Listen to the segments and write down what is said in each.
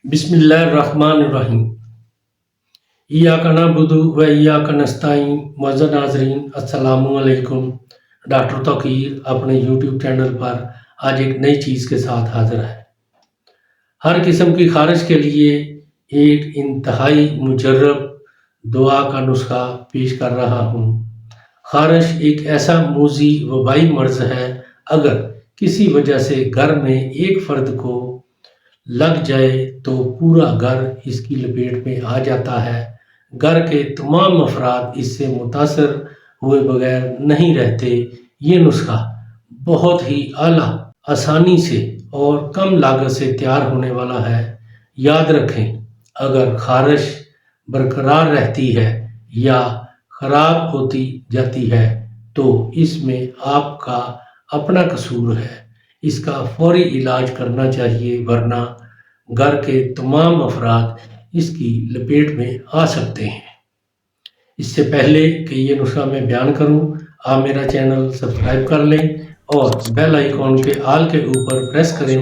بسم اللہ الرحمن الرحیم۔ ایاک نعبد و ایاک نستعین۔ معزز ناظرین السلام علیکم۔ ڈاکٹر توقیر اپنے یوٹیوب چینل پر آج ایک نئی چیز کے ساتھ حاضر ہے۔ ہر قسم کی خارش کے لیے ایک انتہائی مجرب دعا کا نسخہ پیش کر رہا ہوں۔ خارش ایک ایسا موذی وبائی مرض ہے، اگر کسی وجہ سے گھر میں ایک فرد کو لگ جائے تو پورا گھر اس کی لپیٹ میں آ جاتا ہے۔ گھر کے تمام افراد اس سے متاثر ہوئے بغیر نہیں رہتے۔ یہ نسخہ بہت ہی اعلیٰ، آسانی سے اور کم لاگت سے تیار ہونے والا ہے۔ یاد رکھیں، اگر خارش برقرار رہتی ہے یا خراب ہوتی جاتی ہے تو اس میں آپ کا اپنا قصور ہے۔ اس کا فوری علاج کرنا چاہیے، ورنہ گھر کے تمام افراد اس کی لپیٹ میں آ سکتے ہیں۔ اس سے پہلے کہ یہ نسخہ میں بیان کروں، آپ میرا چینل سبسکرائب کر لیں اور بیل آئیکن کے آل کے اوپر پریس کریں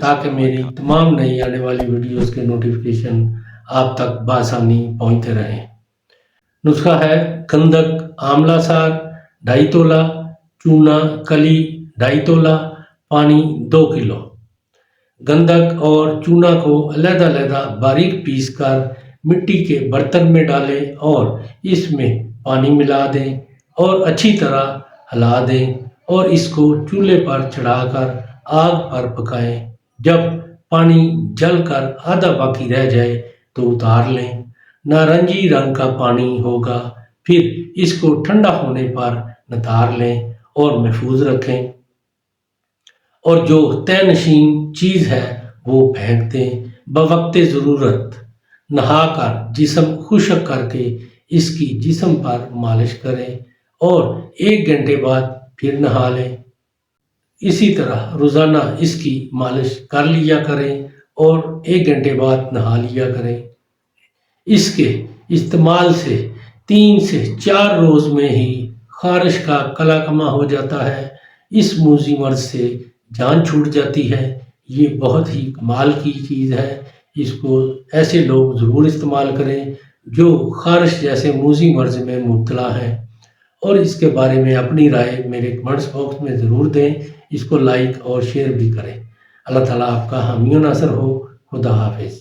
تاکہ میری تمام نئی آنے والی ویڈیوز کے نوٹیفیکیشن آپ تک بآسانی پہنچتے رہیں۔ نسخہ ہے: گندھک آملہ سار 2.5 تولہ، چونا کلی 2.5 تولہ، پانی 2 کلو۔ گندھک اور چونا کو علیحدہ علیحدہ باریک پیس کر مٹی کے برتن میں ڈالیں اور اس میں پانی ملا دیں اور اچھی طرح ہلا دیں اور اس کو چولہے پر چڑھا کر آگ پر پکائیں۔ جب پانی جل کر آدھا باقی رہ جائے تو اتار لیں۔ نارنجی رنگ کا پانی ہوگا، پھر اس کو ٹھنڈا ہونے پر نتار لیں اور محفوظ رکھیں، اور جو طے نشین چیز ہے وہ پھینک دیں۔ بوقت ضرورت نہا کر جسم خشک کر کے اس کی جسم پر مالش کریں اور 1 گھنٹے بعد پھر نہا لیں۔ اسی طرح روزانہ اس کی مالش کر لیا کریں اور 1 گھنٹے بعد نہا لیا کریں۔ اس کے استعمال سے 3 سے 4 روز میں ہی خارش کا کلا کما ہو جاتا ہے۔ اس موذی مرض سے جان چھوٹ جاتی ہے۔ یہ بہت ہی کمال کی چیز ہے۔ اس کو ایسے لوگ ضرور استعمال کریں جو خارش جیسے موذی مرض میں مبتلا ہیں، اور اس کے بارے میں اپنی رائے میرے کمنٹس باکس میں ضرور دیں۔ اس کو لائک اور شیئر بھی کریں۔ اللہ تعالیٰ آپ کا حامی و ناصر ہو۔ خدا حافظ۔